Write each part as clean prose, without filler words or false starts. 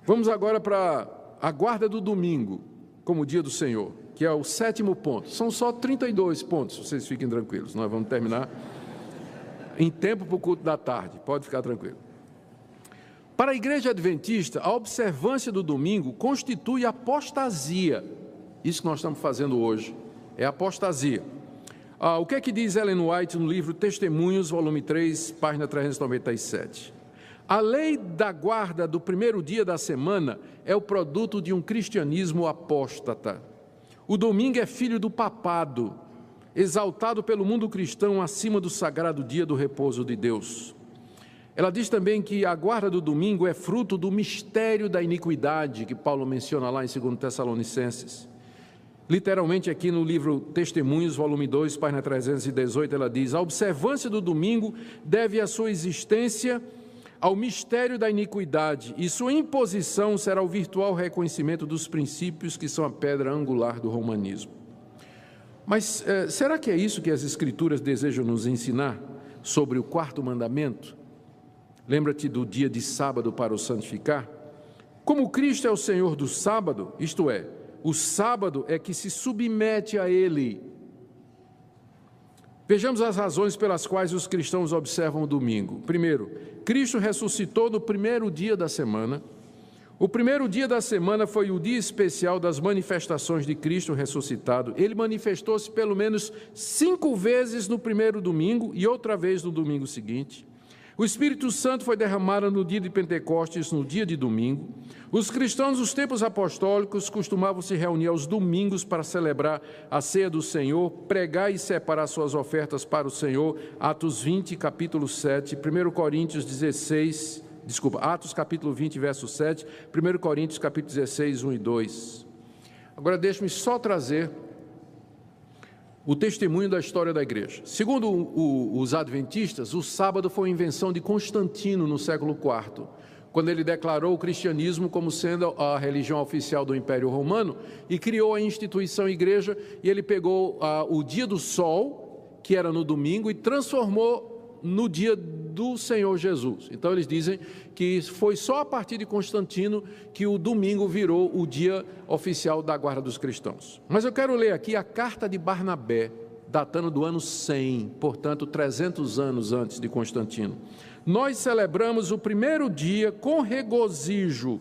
Vamos agora para a guarda do domingo, como dia do Senhor, que é o 7º ponto. São só 32 pontos, vocês fiquem tranquilos. Nós vamos terminar em tempo para o culto da tarde, pode ficar tranquilo. Para a igreja adventista, a observância do domingo constitui apostasia. Isso que nós estamos fazendo hoje é apostasia. O que é que diz Ellen White no livro Testemunhos, volume 3, página 397? A lei da guarda do primeiro dia da semana é o produto de um cristianismo apóstata. O domingo é filho do papado, exaltado pelo mundo cristão acima do sagrado dia do repouso de Deus. Ela diz também que a guarda do domingo é fruto do mistério da iniquidade, que Paulo menciona lá em 2 Tessalonicenses. Literalmente aqui no livro Testemunhos, volume 2, página 318, ela diz: a observância do domingo deve a sua existência ao mistério da iniquidade, e sua imposição será o virtual reconhecimento dos princípios que são a pedra angular do romanismo. Mas será que é isso que as Escrituras desejam nos ensinar sobre o 4º mandamento? Lembra-te do dia de sábado para o santificar? Como Cristo é o Senhor do sábado, isto é, o sábado é que se submete a Ele. Vejamos as razões pelas quais os cristãos observam o domingo. Primeiro, Cristo ressuscitou no primeiro dia da semana. O primeiro dia da semana foi o dia especial das manifestações de Cristo ressuscitado. Ele manifestou-se pelo menos 5 vezes no primeiro domingo e outra vez no domingo seguinte. O Espírito Santo foi derramado no dia de Pentecostes, no dia de domingo. Os cristãos dos tempos apostólicos costumavam se reunir aos domingos para celebrar a ceia do Senhor, pregar e separar suas ofertas para o Senhor. Atos 20, capítulo 7, 1 Coríntios 16, Atos capítulo 20, verso 7, 1 Coríntios capítulo 16, 1 e 2. Agora deixe-me só trazer o testemunho da história da igreja. Segundo os adventistas, o sábado foi uma invenção de Constantino no século IV, quando ele declarou o cristianismo como sendo a religião oficial do Império Romano e criou a instituição igreja, e ele pegou o dia do sol, que era no domingo, e transformou no dia do Senhor Jesus. Então eles dizem que foi só a partir de Constantino que o domingo virou o dia oficial da guarda dos cristãos. Mas eu quero ler aqui a carta de Barnabé, datando do ano 100, portanto 300 anos antes de Constantino. Nós celebramos o primeiro dia com regozijo,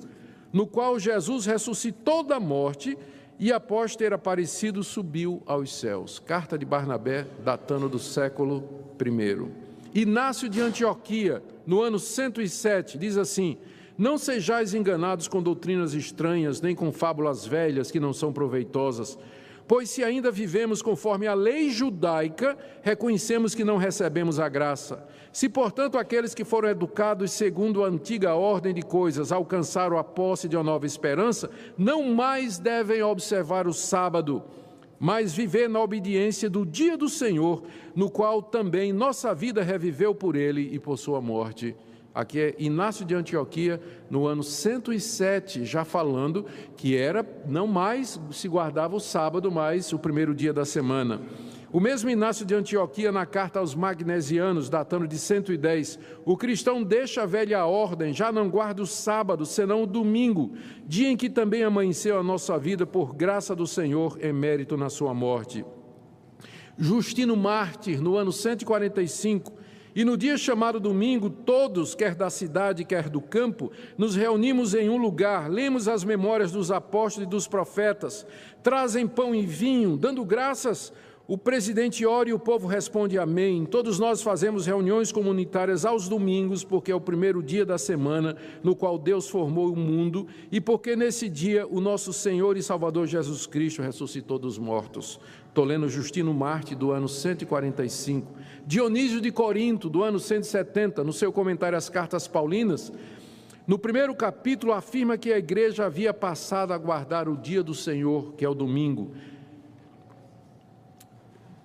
no qual Jesus ressuscitou da morte e após ter aparecido subiu aos céus. Carta de Barnabé, datando do século I. Inácio de Antioquia, no ano 107, diz assim: não sejais enganados com doutrinas estranhas, nem com fábulas velhas que não são proveitosas, pois se ainda vivemos conforme a lei judaica, reconhecemos que não recebemos a graça. Se, portanto, aqueles que foram educados segundo a antiga ordem de coisas alcançaram a posse de uma nova esperança, não mais devem observar o sábado, mas viver na obediência do dia do Senhor, no qual também nossa vida reviveu por ele e por sua morte. Aqui é Inácio de Antioquia, no ano 107, já falando que não mais se guardava o sábado, mas o primeiro dia da semana. O mesmo Inácio de Antioquia, na carta aos Magnesianos, datando de 110, o cristão deixa a velha ordem, já não guarda o sábado, senão o domingo, dia em que também amanheceu a nossa vida por graça do Senhor, emérito na sua morte. Justino Mártir, no ano 145, e no dia chamado domingo, todos, quer da cidade, quer do campo, nos reunimos em um lugar, lemos as memórias dos apóstolos e dos profetas, trazem pão e vinho, dando graças. O presidente ora e o povo responde amém. Todos nós fazemos reuniões comunitárias aos domingos, porque é o primeiro dia da semana no qual Deus formou o mundo e porque nesse dia o nosso Senhor e Salvador Jesus Cristo ressuscitou dos mortos. Estou lendo Justino Mártir, do ano 145. Dionísio de Corinto, do ano 170, no seu comentário às cartas paulinas, no primeiro capítulo afirma que a igreja havia passado a guardar o dia do Senhor, que é o domingo.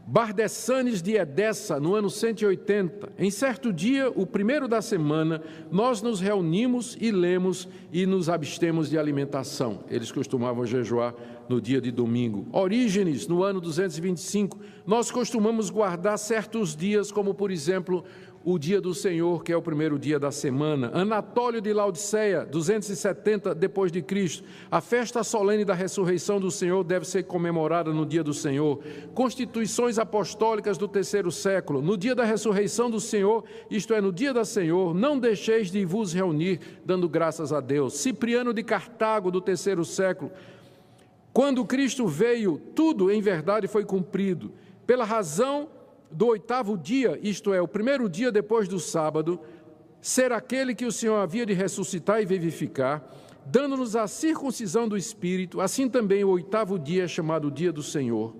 Bardessanes de Edessa, no ano 180, em certo dia, o primeiro da semana, nós nos reunimos e lemos e nos abstemos de alimentação. Eles costumavam jejuar no dia de domingo. Orígenes, no ano 225, nós costumamos guardar certos dias, como por exemplo, o dia do Senhor, que é o primeiro dia da semana. Anatólio de Laodiceia, 270 depois de Cristo. A festa solene da ressurreição do Senhor deve ser comemorada no dia do Senhor. Constituições apostólicas do terceiro século. No dia da ressurreição do Senhor, isto é, no dia da Senhor, não deixeis de vos reunir, dando graças a Deus. Cipriano de Cartago, do terceiro século. Quando Cristo veio, tudo em verdade foi cumprido. Pela razão do oitavo dia, isto é, o primeiro dia depois do sábado, ser aquele que o Senhor havia de ressuscitar e vivificar, dando-nos a circuncisão do Espírito, assim também o oitavo dia é chamado dia do Senhor.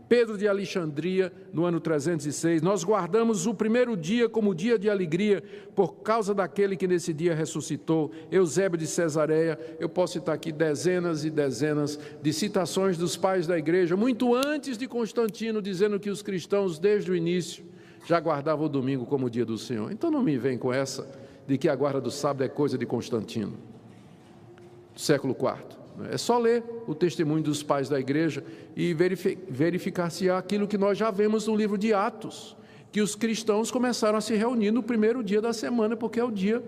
Pedro de Alexandria, no ano 306, nós guardamos o primeiro dia como dia de alegria, por causa daquele que nesse dia ressuscitou. Eusébio de Cesareia, eu posso citar aqui dezenas e dezenas de citações dos pais da igreja, muito antes de Constantino, dizendo que os cristãos, desde o início, já guardavam o domingo como o dia do Senhor. Então não me vem com essa de que a guarda do sábado é coisa de Constantino, do século IV. É só ler o testemunho dos pais da igreja e verificar se há aquilo que nós já vemos no livro de Atos, que os cristãos começaram a se reunir no primeiro dia da semana, porque é o dia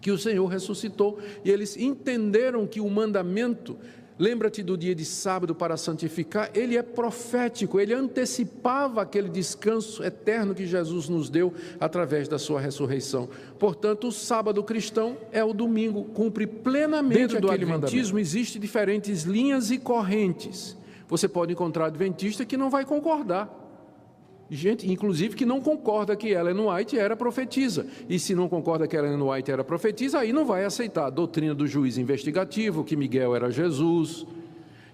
que o Senhor ressuscitou, e eles entenderam que o mandamento, lembra-te do dia de sábado para santificar, ele é profético, ele antecipava aquele descanso eterno que Jesus nos deu através da sua ressurreição. Portanto, o sábado cristão é o domingo, cumpre plenamente dentro do adventismo. Existem diferentes linhas e correntes. Você pode encontrar adventista que não vai concordar. Gente, inclusive, que não concorda que Ellen White era profetisa. E se não concorda que Ellen White era profetisa, aí não vai aceitar a doutrina do juiz investigativo, que Miguel era Jesus,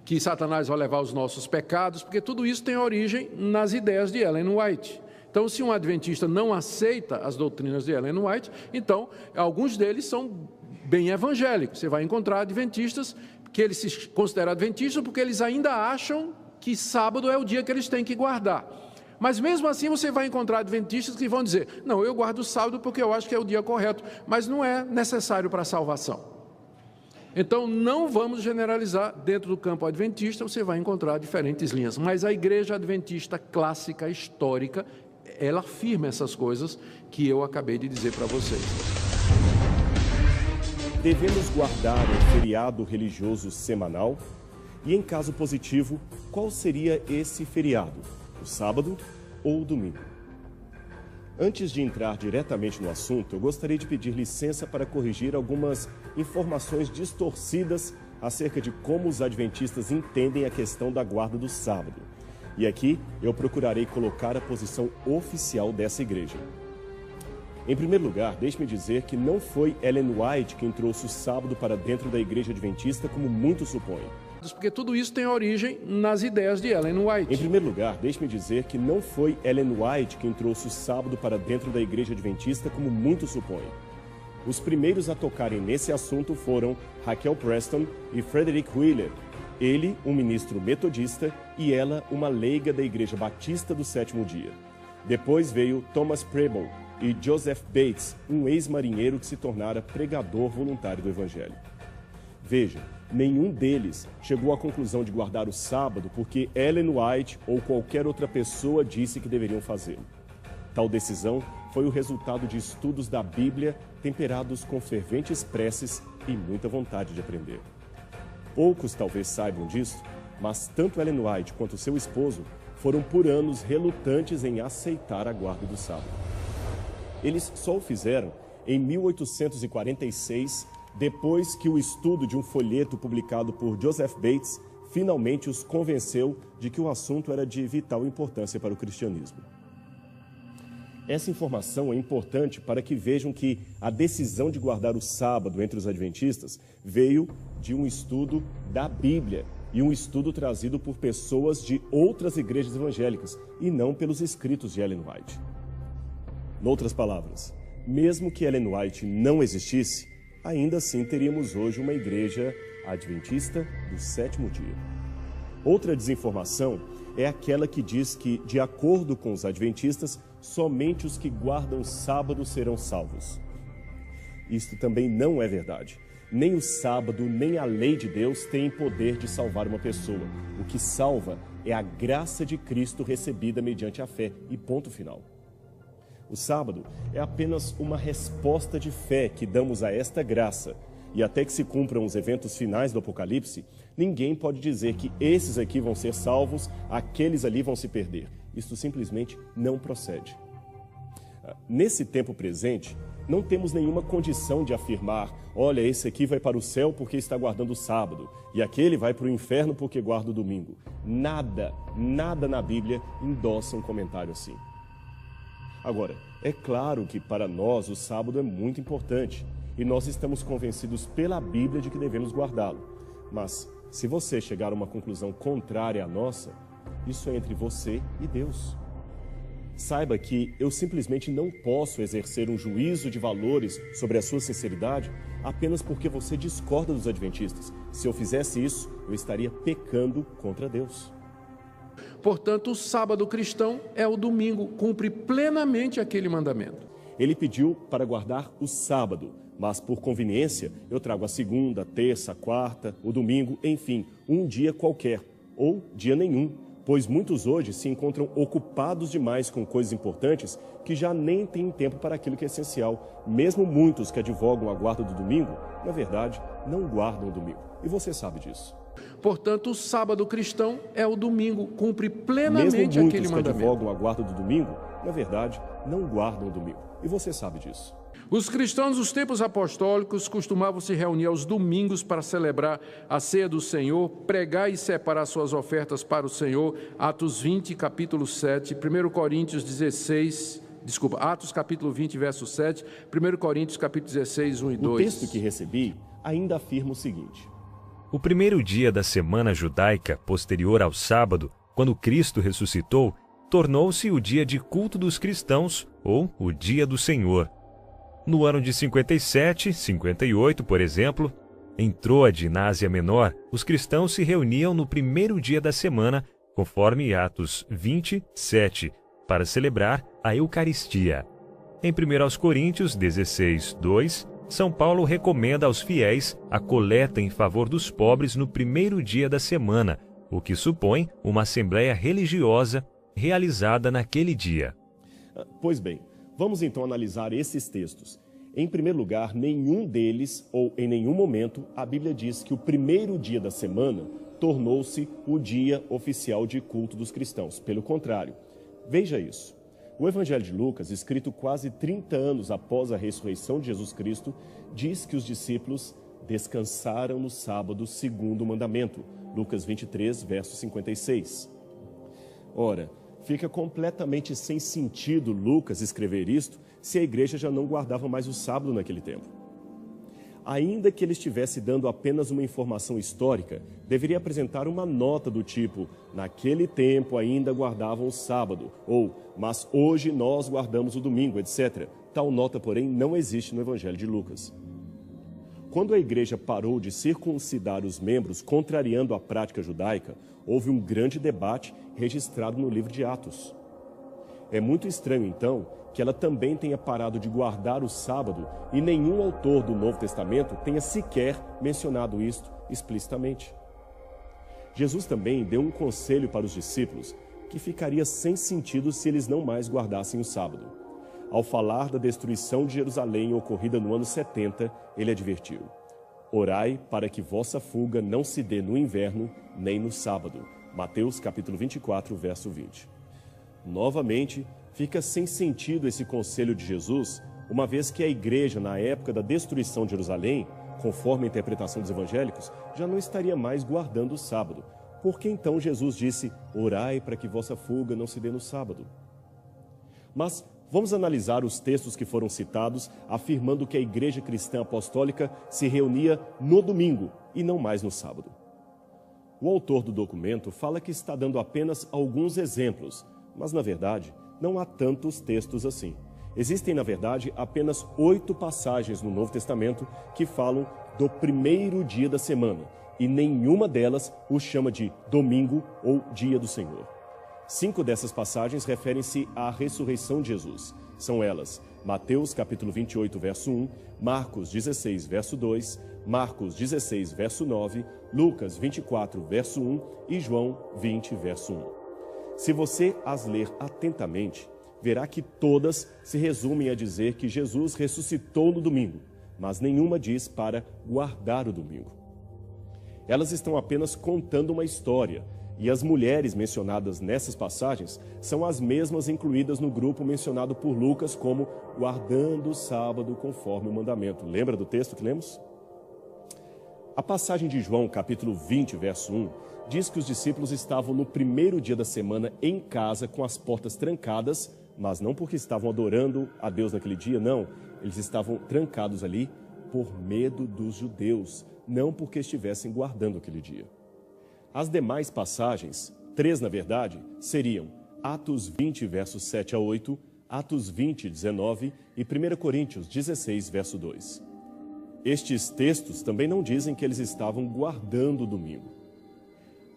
que Satanás vai levar os nossos pecados, porque tudo isso tem origem nas ideias de Ellen White. Então, se um adventista não aceita as doutrinas de Ellen White, então, alguns deles são bem evangélicos. Você vai encontrar adventistas que eles se consideram adventistas porque eles ainda acham que sábado é o dia que eles têm que guardar. Mas mesmo assim você vai encontrar adventistas que vão dizer, não, eu guardo o sábado porque eu acho que é o dia correto, mas não é necessário para a salvação. Então não vamos generalizar, dentro do campo adventista você vai encontrar diferentes linhas, mas a igreja adventista clássica, histórica, ela afirma essas coisas que eu acabei de dizer para vocês. Devemos guardar um feriado religioso semanal? E em caso positivo, qual seria esse feriado? O sábado ou o domingo? Antes de entrar diretamente no assunto, eu gostaria de pedir licença para corrigir algumas informações distorcidas acerca de como os adventistas entendem a questão da guarda do sábado. E aqui eu procurarei colocar a posição oficial dessa igreja. Em primeiro lugar, deixe-me dizer que não foi Ellen White quem trouxe o sábado para dentro da igreja adventista, como muitos supõem. Porque tudo isso tem origem nas ideias de Ellen White. Em primeiro lugar, deixe-me dizer que não foi Ellen White quem trouxe o sábado para dentro da igreja adventista, como muitos supõem. Os primeiros a tocarem nesse assunto foram Raquel Preston e Frederick Wheeler, ele um ministro metodista e ela uma leiga da Igreja Batista do Sétimo Dia. Depois veio Thomas Preble e Joseph Bates, um ex-marinheiro que se tornara pregador voluntário do Evangelho. Veja, nenhum deles chegou à conclusão de guardar o sábado porque Ellen White ou qualquer outra pessoa disse que deveriam fazê-lo. Tal decisão foi o resultado de estudos da Bíblia temperados com ferventes preces e muita vontade de aprender. Poucos talvez saibam disso, mas tanto Ellen White quanto seu esposo foram por anos relutantes em aceitar a guarda do sábado. Eles só o fizeram em 1846, depois que o estudo de um folheto publicado por Joseph Bates finalmente os convenceu de que o assunto era de vital importância para o cristianismo. Essa informação é importante para que vejam que a decisão de guardar o sábado entre os adventistas veio de um estudo da Bíblia e um estudo trazido por pessoas de outras igrejas evangélicas e não pelos escritos de Ellen White. Noutras palavras, mesmo que Ellen White não existisse, ainda assim teríamos hoje uma igreja adventista do sétimo dia. Outra desinformação é aquela que diz que, de acordo com os adventistas, somente os que guardam o sábado serão salvos. Isto também não é verdade. Nem o sábado, nem a lei de Deus têm poder de salvar uma pessoa. O que salva é a graça de Cristo recebida mediante a fé, e ponto final. O sábado é apenas uma resposta de fé que damos a esta graça. E até que se cumpram os eventos finais do Apocalipse, ninguém pode dizer que esses aqui vão ser salvos, aqueles ali vão se perder. Isso simplesmente não procede. Nesse tempo presente, não temos nenhuma condição de afirmar: olha, esse aqui vai para o céu porque está guardando o sábado, e aquele vai para o inferno porque guarda o domingo. Nada na Bíblia endossa um comentário assim. Agora, é claro que para nós o sábado é muito importante, e nós estamos convencidos pela Bíblia de que devemos guardá-lo. Mas, se você chegar a uma conclusão contrária à nossa, isso é entre você e Deus. Saiba que eu simplesmente não posso exercer um juízo de valores sobre a sua sinceridade apenas porque você discorda dos adventistas. Se eu fizesse isso, eu estaria pecando contra Deus. Portanto, o sábado cristão é o domingo, cumpre plenamente aquele mandamento. Ele pediu para guardar o sábado, mas por conveniência eu trago a segunda, terça, quarta, o domingo, enfim, um dia qualquer, ou dia nenhum, pois muitos hoje se encontram ocupados demais com coisas importantes que já nem têm tempo para aquilo que é essencial. Mesmo muitos que advogam a guarda do domingo, na verdade, não guardam o domingo. E você sabe disso. Portanto, o sábado cristão é o domingo, cumpre plenamente aquele mandamento. Mesmo muitos que advogam a guarda do domingo, na verdade, não guardam o domingo. E você sabe disso. Os cristãos dos tempos apostólicos costumavam se reunir aos domingos para celebrar a ceia do Senhor, pregar e separar suas ofertas para o Senhor. Atos 20, capítulo 7, 1 Coríntios 16, Atos capítulo 20, verso 7, 1 Coríntios capítulo 16, 1 e 2. O texto que recebi ainda afirma o seguinte: o primeiro dia da semana judaica, posterior ao sábado, quando Cristo ressuscitou, tornou-se o dia de culto dos cristãos, ou o dia do Senhor. No ano de 57, 58, por exemplo, em Troade, na Ásia Menor, os cristãos se reuniam no primeiro dia da semana, conforme Atos 20, 7, para celebrar a Eucaristia. Em 1 Coríntios 16, 2, São Paulo recomenda aos fiéis a coleta em favor dos pobres no primeiro dia da semana, o que supõe uma assembleia religiosa realizada naquele dia. Pois bem, vamos então analisar esses textos. Em primeiro lugar, nenhum deles, ou em nenhum momento, a Bíblia diz que o primeiro dia da semana tornou-se o dia oficial de culto dos cristãos. Pelo contrário, veja isso. O Evangelho de Lucas, escrito quase 30 anos após a ressurreição de Jesus Cristo, diz que os discípulos descansaram no sábado segundo o mandamento. Lucas 23, verso 56. Ora, fica completamente sem sentido Lucas escrever isto se a igreja já não guardava mais o sábado naquele tempo. Ainda que ele estivesse dando apenas uma informação histórica, deveria apresentar uma nota do tipo: naquele tempo ainda guardavam o sábado, ou mas hoje nós guardamos o domingo, etc. Tal nota, porém, não existe no Evangelho de Lucas. Quando a igreja parou de circuncidar os membros, contrariando a prática judaica, houve um grande debate registrado no livro de Atos. É muito estranho, então, que ela também tenha parado de guardar o sábado e nenhum autor do Novo Testamento tenha sequer mencionado isto explicitamente. Jesus também deu um conselho para os discípulos que ficaria sem sentido se eles não mais guardassem o sábado. Ao falar da destruição de Jerusalém ocorrida no ano 70, ele advertiu: orai para que vossa fuga não se dê no inverno nem no sábado. Mateus capítulo 24, verso 20. Novamente, fica sem sentido esse conselho de Jesus, uma vez que a igreja, na época da destruição de Jerusalém, conforme a interpretação dos evangélicos, já não estaria mais guardando o sábado. Por que então Jesus disse: orai para que vossa fuga não se dê no sábado? Mas vamos analisar os textos que foram citados, afirmando que a igreja cristã apostólica se reunia no domingo e não mais no sábado. O autor do documento fala que está dando apenas alguns exemplos, mas, na verdade, não há tantos textos assim. Existem, na verdade, apenas 8 passagens no Novo Testamento que falam do primeiro dia da semana, e nenhuma delas o chama de domingo ou dia do Senhor. 5 dessas passagens referem-se à ressurreição de Jesus. São elas: Mateus capítulo 28, verso 1, Marcos 16, verso 2, Marcos 16, verso 9, Lucas 24, verso 1 e João 20, verso 1. Se você as ler atentamente, verá que todas se resumem a dizer que Jesus ressuscitou no domingo, mas nenhuma diz para guardar o domingo. Elas estão apenas contando uma história, e as mulheres mencionadas nessas passagens são as mesmas incluídas no grupo mencionado por Lucas como guardando o sábado conforme o mandamento. Lembra do texto que lemos? A passagem de João, capítulo 20, verso 1, diz que os discípulos estavam no primeiro dia da semana em casa com as portas trancadas, mas não porque estavam adorando a Deus naquele dia, não. Eles estavam trancados ali por medo dos judeus, não porque estivessem guardando aquele dia. As demais passagens, 3 na verdade, seriam Atos 20, versos 7 a 8, Atos 20, 19 e 1 Coríntios 16, verso 2. Estes textos também não dizem que eles estavam guardando o domingo.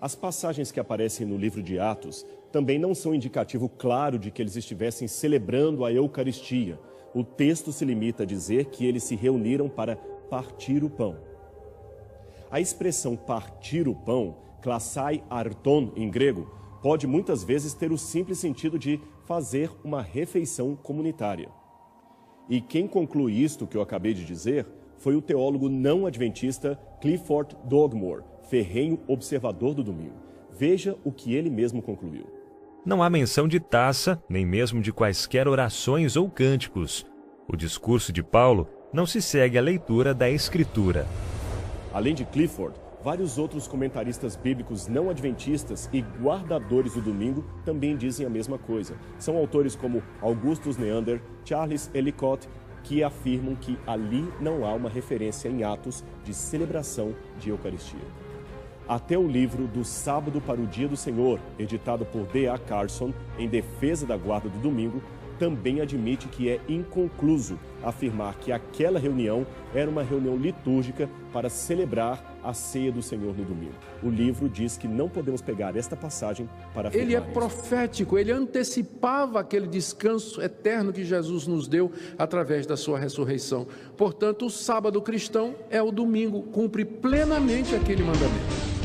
As passagens que aparecem no livro de Atos também não são indicativo claro de que eles estivessem celebrando a Eucaristia. O texto se limita a dizer que eles se reuniram para partir o pão. A expressão partir o pão, klassai arton em grego, pode muitas vezes ter o simples sentido de fazer uma refeição comunitária. E quem conclui isto que eu acabei de dizer foi o teólogo não adventista Clifford Dogmore, ferrenho observador do domingo. Veja o que ele mesmo concluiu. Não há menção de taça, nem mesmo de quaisquer orações ou cânticos. O discurso de Paulo não se segue à leitura da Escritura. Além de Clifford, vários outros comentaristas bíblicos não adventistas e guardadores do domingo também dizem a mesma coisa. São autores como Augustus Neander, Charles Ellicott, que afirmam que ali não há uma referência em Atos de celebração de Eucaristia. Até o livro Do Sábado para o Dia do Senhor, editado por D.A. Carson, em defesa da guarda do domingo, também admite que é inconcluso afirmar que aquela reunião era uma reunião litúrgica para celebrar a ceia do Senhor no domingo. O livro diz que não podemos pegar esta passagem para afirmar Ele é isso. profético, ele antecipava aquele descanso eterno que Jesus nos deu através da sua ressurreição. Portanto, o sábado cristão é o domingo, cumpre plenamente aquele mandamento.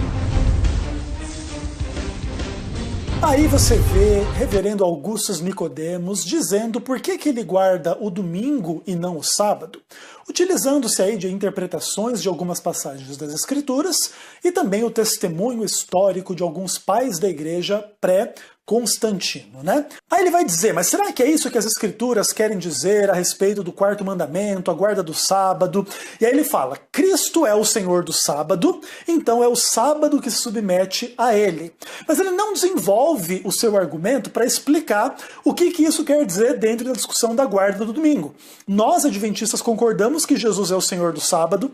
Aí você vê reverendo Augustus Nicodemos dizendo por que ele guarda o domingo e não o sábado, utilizando-se aí de interpretações de algumas passagens das Escrituras e também o testemunho histórico de alguns pais da igreja pré-Constantino, né? Aí ele vai dizer, mas será que é isso que as Escrituras querem dizer a respeito do quarto mandamento, a guarda do sábado? E aí ele fala, Cristo é o Senhor do sábado, então é o sábado que se submete a ele. Mas ele não desenvolve o seu argumento para explicar o que isso quer dizer dentro da discussão da guarda do domingo. Nós, adventistas, concordamos que Jesus é o Senhor do sábado,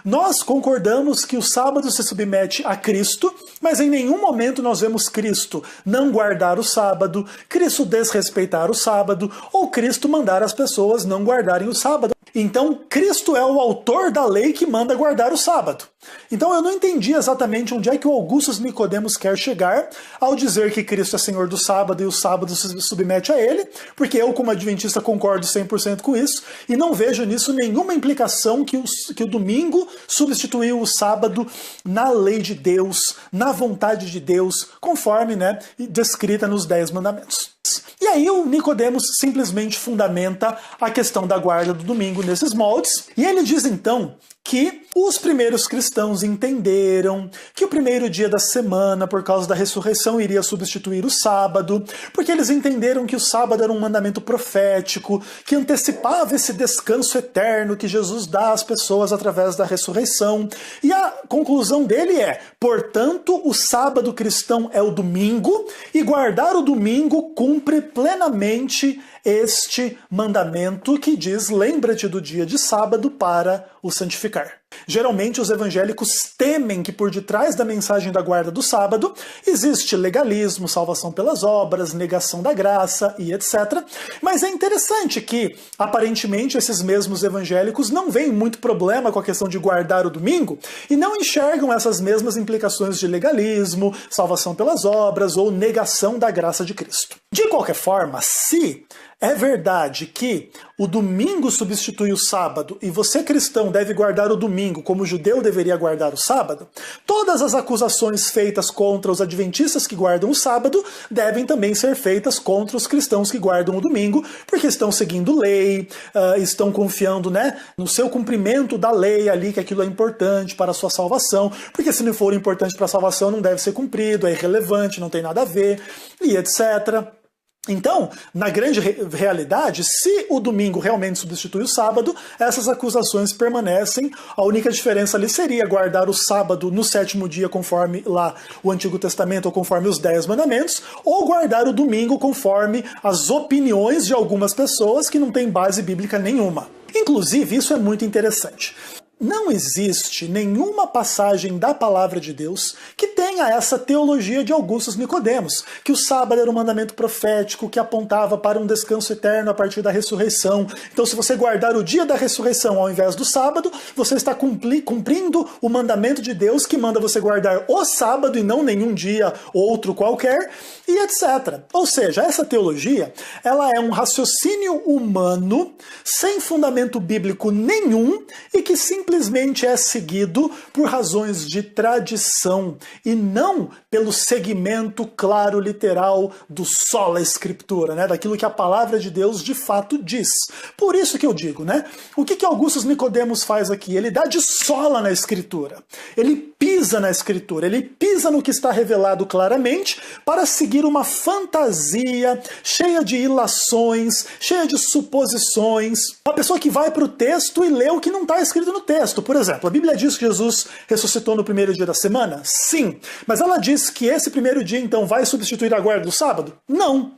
nós concordamos que o sábado se submete a Cristo, mas em nenhum momento nós vemos Cristo não guardar o sábado, Cristo desrespeitar o sábado, ou Cristo mandar as pessoas não guardarem o sábado. Então, Cristo é o autor da lei que manda guardar o sábado. Então eu não entendi exatamente onde é que o Augustus Nicodemos quer chegar ao dizer que Cristo é Senhor do sábado e o sábado se submete a ele, porque eu, como adventista, concordo 100% com isso, e não vejo nisso nenhuma implicação que o domingo substituiu o sábado na lei de Deus, na vontade de Deus, conforme, né, descrita nos 10 mandamentos. E aí o Nicodemos simplesmente fundamenta a questão da guarda do domingo nesses moldes, e ele diz então que os primeiros cristãos entenderam que o primeiro dia da semana, por causa da ressurreição, iria substituir o sábado, porque eles entenderam que o sábado era um mandamento profético, que antecipava esse descanso eterno que Jesus dá às pessoas através da ressurreição. E a conclusão dele é, portanto, o sábado cristão é o domingo, e guardar o domingo cumpre plenamente este mandamento que diz, lembra-te do dia de sábado para o santificar. Geralmente os evangélicos temem que por detrás da mensagem da guarda do sábado existe legalismo, salvação pelas obras, negação da graça e etc. Mas é interessante que, aparentemente, esses mesmos evangélicos não veem muito problema com a questão de guardar o domingo e não enxergam essas mesmas implicações de legalismo, salvação pelas obras ou negação da graça de Cristo. De qualquer forma, se é verdade que o domingo substitui o sábado e você, cristão, deve guardar o domingo domingo, como o judeu deveria guardar o sábado, todas as acusações feitas contra os adventistas que guardam o sábado devem também ser feitas contra os cristãos que guardam o domingo, porque estão seguindo lei, estão confiando, né, no seu cumprimento da lei ali, que aquilo é importante para a sua salvação, porque se não for importante para a salvação não deve ser cumprido, é irrelevante, não tem nada a ver, e etc. Então, na grande realidade, se o domingo realmente substitui o sábado, essas acusações permanecem. A única diferença ali seria guardar o sábado no 7º dia, conforme lá o Antigo Testamento, ou conforme os 10 mandamentos, ou guardar o domingo conforme as opiniões de algumas pessoas que não têm base bíblica nenhuma. Inclusive, isso é muito interessante. Não existe nenhuma passagem da palavra de Deus que tenha essa teologia de Augustus Nicodemos, que o sábado era um mandamento profético que apontava para um descanso eterno a partir da ressurreição. Então, se você guardar o dia da ressurreição ao invés do sábado, você está cumprindo o mandamento de Deus que manda você guardar o sábado e não nenhum dia outro qualquer, e etc. Ou seja, essa teologia, ela é um raciocínio humano sem fundamento bíblico nenhum e que simplesmente é seguido por razões de tradição e não pelo segmento claro, literal do sola escritura, né? Daquilo que a palavra de Deus de fato diz. Por isso que eu digo, né? O que Augustus Nicodemos faz aqui? Ele dá de sola na escritura. Ele pisa na escritura, ele pisa no que está revelado claramente para seguir uma fantasia cheia de ilações, cheia de suposições. Uma pessoa que vai para o texto e lê o que não está escrito no texto. Por exemplo, a Bíblia diz que Jesus ressuscitou no primeiro dia da semana? Sim. Mas ela diz que esse primeiro dia, então, vai substituir a guarda do sábado? Não.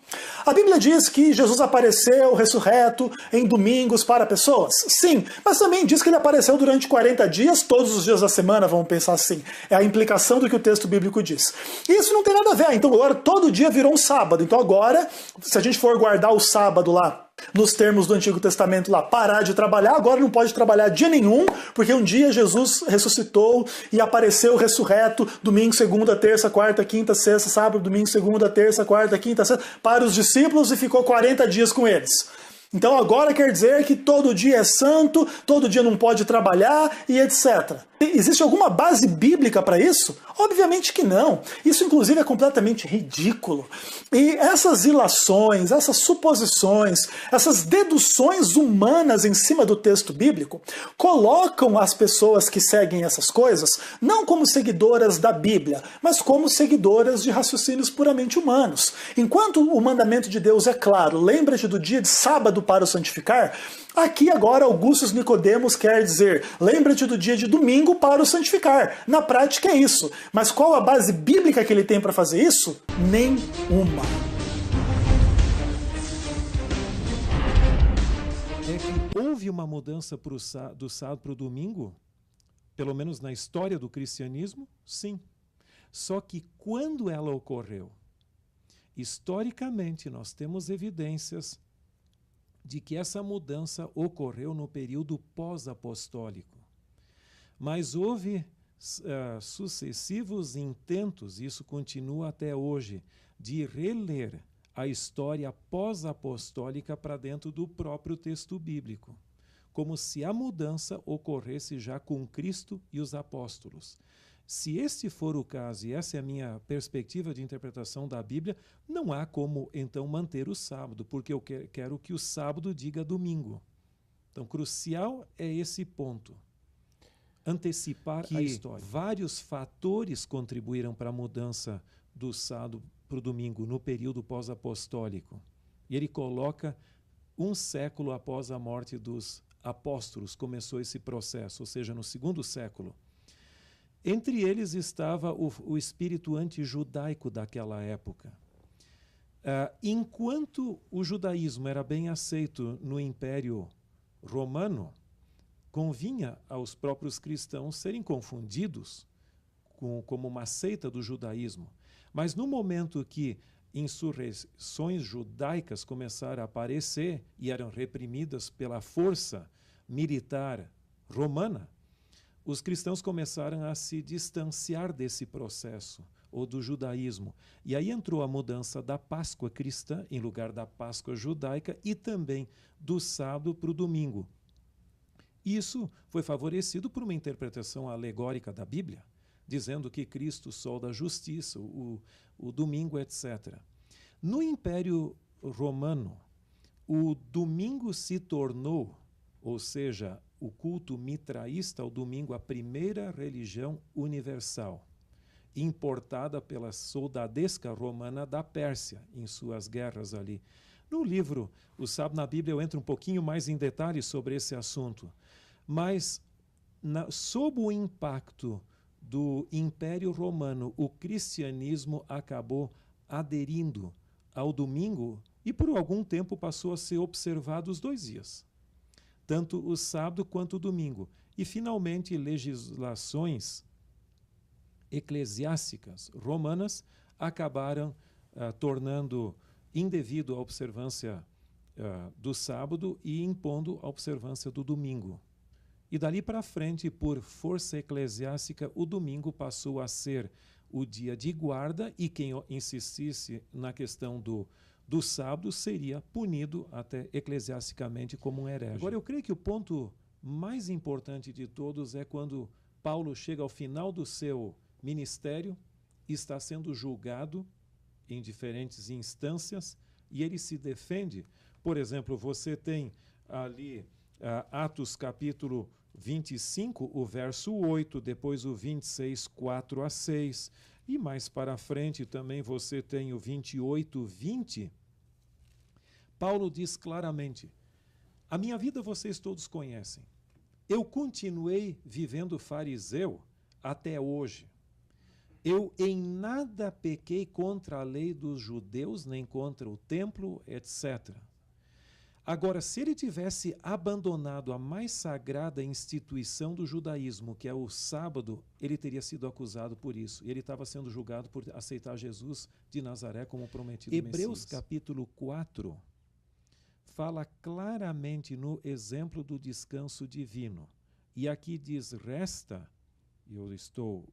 A Bíblia diz que Jesus apareceu ressurreto em domingos para pessoas? Sim. Mas também diz que ele apareceu durante 40 dias, todos os dias da semana, vamos pensar assim. É a implicação do que o texto bíblico diz. E isso não tem nada a ver. Então agora todo dia virou um sábado. Então agora, se a gente for guardar o sábado lá, nos termos do Antigo Testamento lá, parar de trabalhar, agora não pode trabalhar dia nenhum, porque um dia Jesus ressuscitou e apareceu ressurreto, domingo, segunda, terça, quarta, quinta, sexta, sábado, domingo, segunda, terça, quarta, quinta, sexta, para os discípulos e ficou 40 dias com eles. Então agora quer dizer que todo dia é santo, todo dia não pode trabalhar e etc. Existe alguma base bíblica para isso? Obviamente que não. Isso inclusive é completamente ridículo. E essas ilações, essas suposições, essas deduções humanas em cima do texto bíblico colocam as pessoas que seguem essas coisas não como seguidoras da Bíblia, mas como seguidoras de raciocínios puramente humanos. Enquanto o mandamento de Deus é claro, lembra-te do dia de sábado para o santificar, aqui agora Augustus Nicodemos quer dizer, lembra-te do dia de domingo para o santificar. Na prática é isso. Mas qual a base bíblica que ele tem para fazer isso? Nenhuma. É que houve uma mudança do sábado para o domingo, pelo menos na história do cristianismo, sim. Só que quando ela ocorreu? Historicamente, nós temos evidências de que essa mudança ocorreu no período pós-apostólico. Mas houve sucessivos intentos, isso continua até hoje, de reler a história pós-apostólica para dentro do próprio texto bíblico, como se a mudança ocorresse já com Cristo e os apóstolos. Se esse for o caso, e essa é a minha perspectiva de interpretação da Bíblia, não há como, então, manter o sábado, porque eu quero que o sábado diga domingo. Então, crucial é esse ponto. Antecipar a história. Vários fatores contribuíram para a mudança do sábado para o domingo no período pós-apostólico. E ele coloca 1 século após a morte dos apóstolos, começou esse processo, ou seja, no 2º século. Entre eles estava o espírito anti-judaico daquela época. Enquanto o judaísmo era bem aceito no Império Romano, convinha aos próprios cristãos serem confundidos como uma seita do judaísmo. Mas no momento que insurreições judaicas começaram a aparecer e eram reprimidas pela força militar romana, os cristãos começaram a se distanciar desse processo, ou do judaísmo. E aí entrou a mudança da Páscoa cristã, em lugar da Páscoa judaica, e também do sábado para o domingo. Isso foi favorecido por uma interpretação alegórica da Bíblia, dizendo que Cristo, o sol da justiça, o domingo, etc. No Império Romano, o domingo se tornou, ou seja, o culto mitraísta, o domingo, a primeira religião universal, importada pela soldadesca romana da Pérsia, em suas guerras ali. No livro O Sábado na Bíblia eu entro um pouquinho mais em detalhes sobre esse assunto, mas sob o impacto do Império Romano, o cristianismo acabou aderindo ao domingo e por algum tempo passou a ser observado os 2 dias, tanto o sábado quanto o domingo. E finalmente legislações eclesiásticas romanas acabaram tornando indevido a observância do sábado e impondo a observância do domingo. E dali para frente, por força eclesiástica, o domingo passou a ser o dia de guarda e quem insistisse na questão do sábado seria punido até eclesiasticamente como um herege. Agora, eu creio que o ponto mais importante de todos é quando Paulo chega ao final do seu ministério, está sendo julgado em diferentes instâncias e ele se defende. Por exemplo, você tem ali Atos capítulo 25, o verso 8, depois o 26, 4 a 6, e mais para frente também você tem o 28, 20. Paulo diz claramente: a minha vida vocês todos conhecem. Eu continuei vivendo fariseu até hoje. Eu em nada pequei contra a lei dos judeus, nem contra o templo, etc. Agora, se ele tivesse abandonado a mais sagrada instituição do judaísmo, que é o sábado, ele teria sido acusado por isso. Ele estava sendo julgado por aceitar Jesus de Nazaré como prometido Messias. Hebreus capítulo 4 fala claramente no exemplo do descanso divino. E aqui diz, resta, e eu estou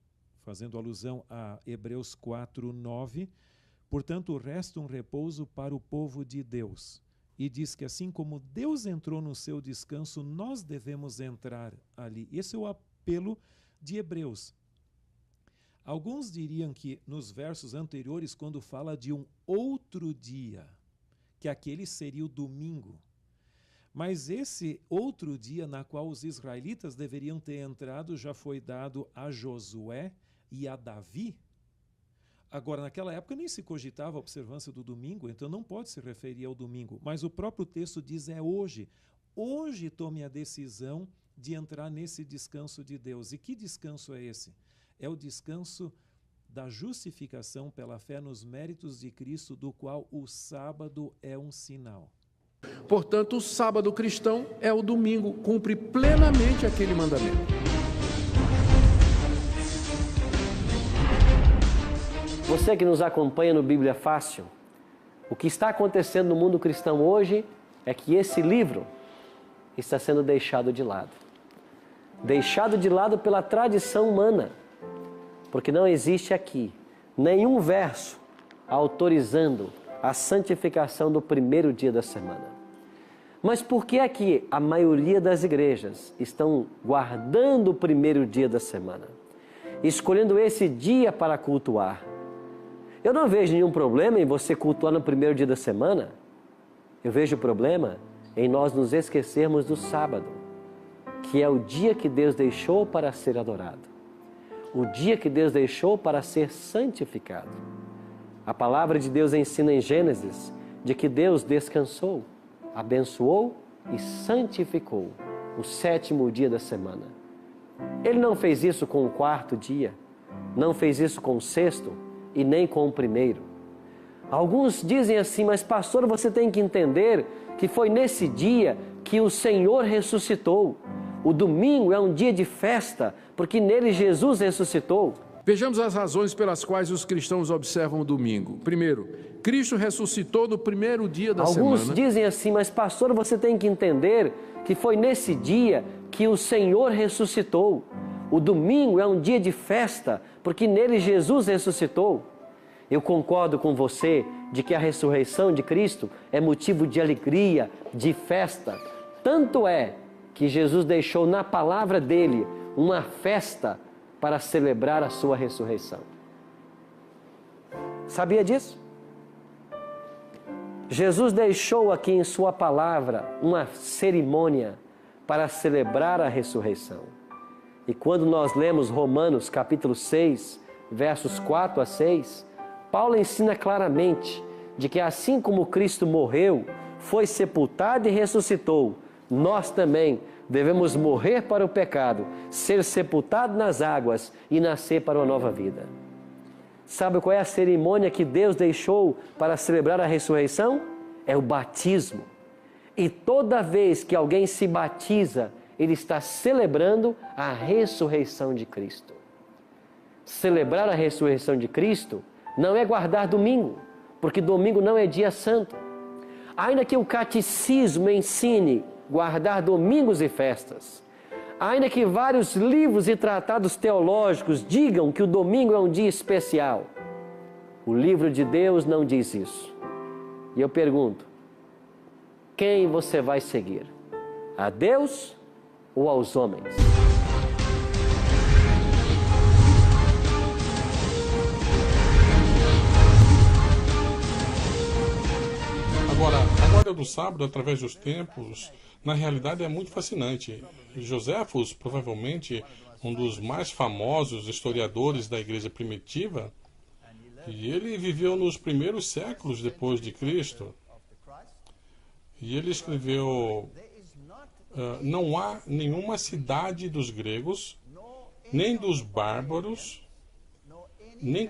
fazendo alusão a Hebreus 4, 9, portanto, resta um repouso para o povo de Deus. E diz que assim como Deus entrou no seu descanso, nós devemos entrar ali. Esse é o apelo de Hebreus. Alguns diriam que nos versos anteriores, quando fala de um outro dia, que aquele seria o domingo. Mas esse outro dia na qual os israelitas deveriam ter entrado já foi dado a Josué e a Davi. Agora, naquela época nem se cogitava a observância do domingo, então não pode se referir ao domingo. Mas o próprio texto diz é hoje. Hoje tome a decisão de entrar nesse descanso de Deus. E que descanso é esse? É o descanso da justificação pela fé nos méritos de Cristo, do qual o sábado é um sinal. Portanto, o sábado cristão é o domingo, cumpre plenamente aquele mandamento. Você que nos acompanha no Bíblia Fácil, o que está acontecendo no mundo cristão hoje é que esse livro está sendo deixado de lado. Deixado de lado pela tradição humana, porque não existe aqui nenhum verso autorizando a santificação do primeiro dia da semana. Mas por que é que a maioria das igrejas estão guardando o primeiro dia da semana, escolhendo esse dia para cultuar? Eu não vejo nenhum problema em você cultuar no primeiro dia da semana. Eu vejo problema em nós nos esquecermos do sábado, que é o dia que Deus deixou para ser adorado, o dia que Deus deixou para ser santificado. A palavra de Deus ensina em Gênesis de que Deus descansou, abençoou e santificou o 7º dia da semana. Ele não fez isso com o 4º dia, não fez isso com o 6º e nem com o 1º. Alguns dizem assim, mas pastor, você tem que entender que foi nesse dia que o Senhor ressuscitou. O domingo é um dia de festa, porque nele Jesus ressuscitou. Vejamos as razões pelas quais os cristãos observam o domingo. Primeiro, Cristo ressuscitou no primeiro dia da semana. Alguns dizem assim, mas pastor, você tem que entender que foi nesse dia que o Senhor ressuscitou. O domingo é um dia de festa, porque nele Jesus ressuscitou. Eu concordo com você de que a ressurreição de Cristo é motivo de alegria, de festa. Tanto é que Jesus deixou na palavra dele uma festa para celebrar a sua ressurreição. Sabia disso? Jesus deixou aqui em sua palavra uma cerimônia para celebrar a ressurreição. E quando nós lemos Romanos capítulo 6, versos 4 a 6, Paulo ensina claramente de que assim como Cristo morreu, foi sepultado e ressuscitou, nós também devemos morrer para o pecado, ser sepultado nas águas e nascer para uma nova vida. Sabe qual é a cerimônia que Deus deixou para celebrar a ressurreição? É o batismo. E toda vez que alguém se batiza, ele está celebrando a ressurreição de Cristo. Celebrar a ressurreição de Cristo não é guardar domingo, porque domingo não é dia santo. Ainda que o catecismo ensine guardar domingos e festas, ainda que vários livros e tratados teológicos digam que o domingo é um dia especial, o livro de Deus não diz isso. E eu pergunto, quem você vai seguir? A Deus ou aos homens? Agora, a guarda do sábado, através dos tempos, na realidade é muito fascinante. Joséfos, provavelmente um dos mais famosos historiadores da igreja primitiva, e ele viveu nos primeiros séculos depois de Cristo. E ele escreveu: não há nenhuma cidade dos gregos, nem dos bárbaros, nem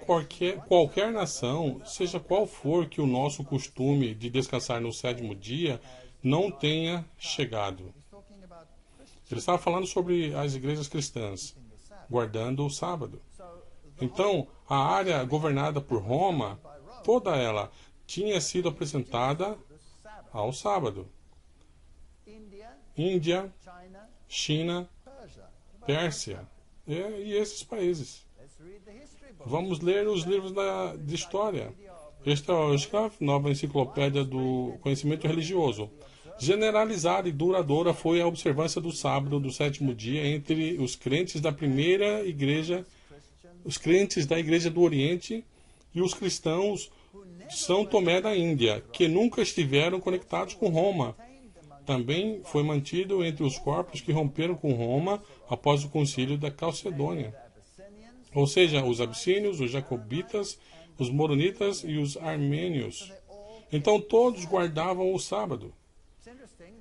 qualquer nação, seja qual for, que o nosso costume de descansar no 7º dia não tenha chegado. Ele estava falando sobre as igrejas cristãs, guardando o sábado. Então, a área governada por Roma, toda ela, tinha sido apresentada ao sábado. Índia, China, Pérsia e esses países. Vamos ler os livros de história. Esta é o Schaff, nova enciclopédia do conhecimento religioso. Generalizada e duradoura foi a observância do sábado do 7º dia entre os crentes da primeira igreja, os crentes da igreja do Oriente e os cristãos de São Tomé da Índia, que nunca estiveram conectados com Roma. Também foi mantido entre os corpos que romperam com Roma após o concílio da Calcedônia. Ou seja, os abissínios, os jacobitas, os moronitas e os armênios. Então todos guardavam o sábado.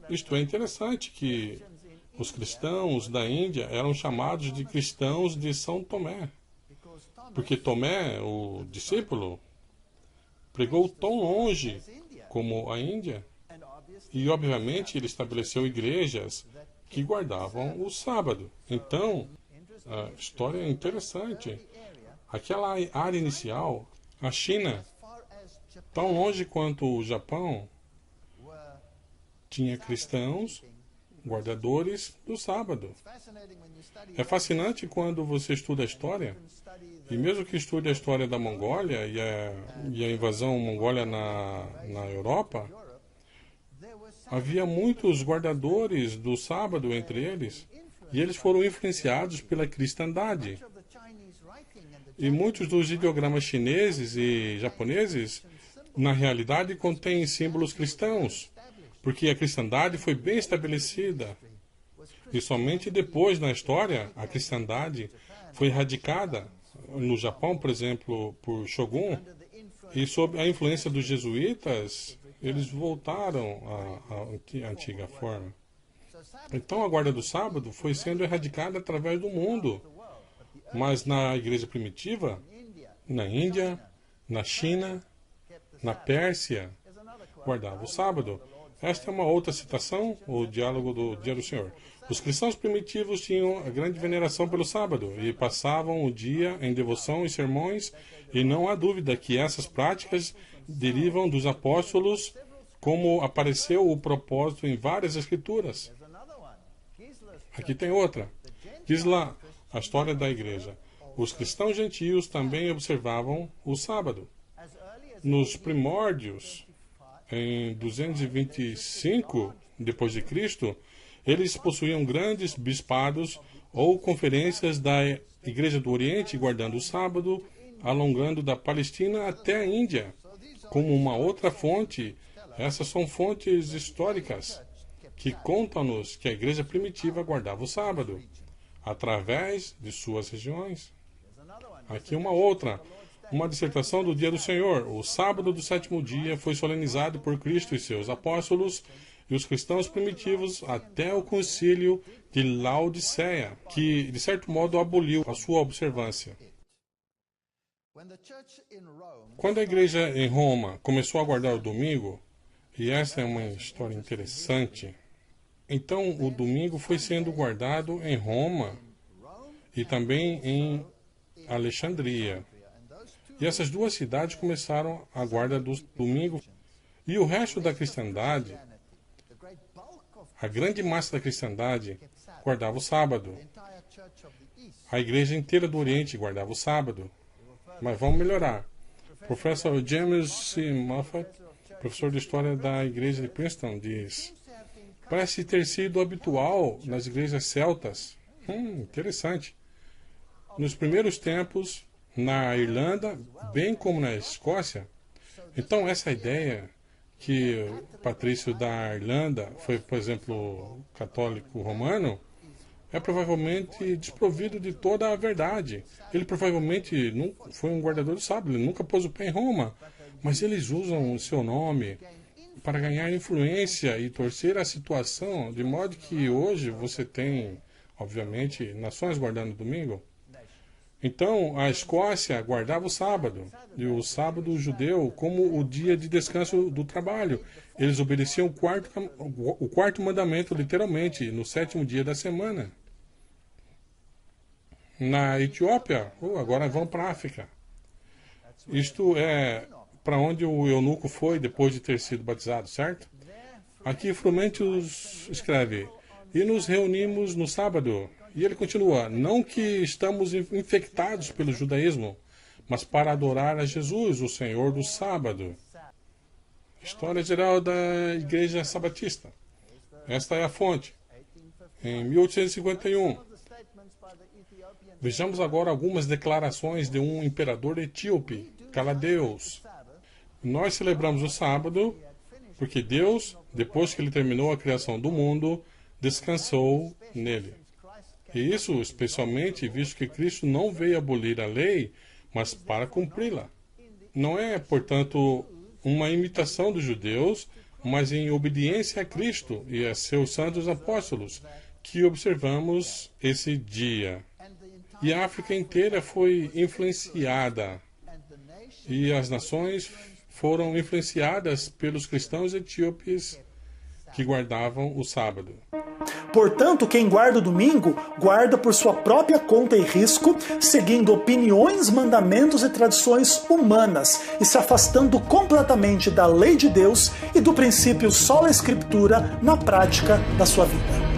Isto é interessante que os cristãos da Índia eram chamados de cristãos de São Tomé. Porque Tomé, o discípulo, pregou tão longe como a Índia. E, obviamente, ele estabeleceu igrejas que guardavam o sábado. Então, a história é interessante. Aquela área inicial, a China, tão longe quanto o Japão, tinha cristãos guardadores do sábado. É fascinante quando você estuda a história, e mesmo que estude a história da Mongólia e a invasão mongólia na Europa, havia muitos guardadores do sábado entre eles, e eles foram influenciados pela cristandade. E muitos dos ideogramas chineses e japoneses, na realidade, contêm símbolos cristãos, porque a cristandade foi bem estabelecida. E somente depois, na história, a cristandade foi erradicada. No Japão, por exemplo, por Shogun, e sob a influência dos jesuítas, eles voltaram à antiga forma. Então a guarda do sábado foi sendo erradicada através do mundo. Mas na igreja primitiva, na Índia, na China, na Pérsia, guardava o sábado. Esta é uma outra citação, o diálogo do Dia do Senhor. Os cristãos primitivos tinham a grande veneração pelo sábado e passavam o dia em devoção e sermões, e não há dúvida que essas práticas derivam dos apóstolos, como apareceu o propósito em várias escrituras. Aqui tem outra. Diz lá a história da igreja. Os cristãos gentios também observavam o sábado. Nos primórdios, em 225 depois de Cristo, Eles possuíam grandes bispados ou conferências da Igreja do Oriente, guardando o sábado, alongando da Palestina até a Índia. Como uma outra fonte, essas são fontes históricas que contam-nos que a Igreja primitiva guardava o sábado, através de suas regiões. Aqui uma outra, uma dissertação do Dia do Senhor. O sábado do 7º dia foi solenizado por Cristo e seus apóstolos e os cristãos primitivos até o concílio de Laodiceia, que, de certo modo, aboliu a sua observância. Quando a igreja em Roma começou a guardar o domingo, e essa é uma história interessante, então o domingo foi sendo guardado em Roma e também em Alexandria. E essas duas cidades começaram a guarda do domingo. E o resto da cristandade, a grande massa da cristandade, guardava o sábado. A igreja inteira do Oriente guardava o sábado. Mas vamos melhorar. Professor James C. Moffat, professor de História da Igreja de Princeton, diz: parece ter sido habitual nas igrejas celtas. Interessante. Nos primeiros tempos, na Irlanda, bem como na Escócia. Então, essa ideia que o patrício da Irlanda foi, por exemplo, católico romano, é provavelmente desprovido de toda a verdade. Ele provavelmente não foi um guardador do sábado, ele nunca pôs o pé em Roma, mas eles usam o seu nome para ganhar influência e torcer a situação, de modo que hoje você tem, obviamente, nações guardando o domingo. Então, a Escócia guardava o sábado, e o sábado judeu como o dia de descanso do trabalho. Eles obedeciam o quarto mandamento, literalmente, no 7º dia da semana. Na Etiópia, agora vamos para a África. Isto é para onde o eunuco foi depois de ter sido batizado, certo? Aqui Frumentius escreve: e nos reunimos no sábado. E ele continua: não que estamos infectados pelo judaísmo, mas para adorar a Jesus, o Senhor do sábado. História geral da Igreja Sabatista. Esta é a fonte. Em 1851. Vejamos agora algumas declarações de um imperador etíope, Caladeus. Nós celebramos o sábado porque Deus, depois que ele terminou a criação do mundo, descansou nele. E isso especialmente visto que Cristo não veio abolir a lei, mas para cumpri-la. Não é, portanto, uma imitação dos judeus, mas em obediência a Cristo e a seus santos apóstolos, que observamos esse dia. E a África inteira foi influenciada, e as nações foram influenciadas pelos cristãos etíopes que guardavam o sábado. Portanto, quem guarda o domingo, guarda por sua própria conta e risco, seguindo opiniões, mandamentos e tradições humanas e se afastando completamente da lei de Deus e do princípio sola escritura na prática da sua vida.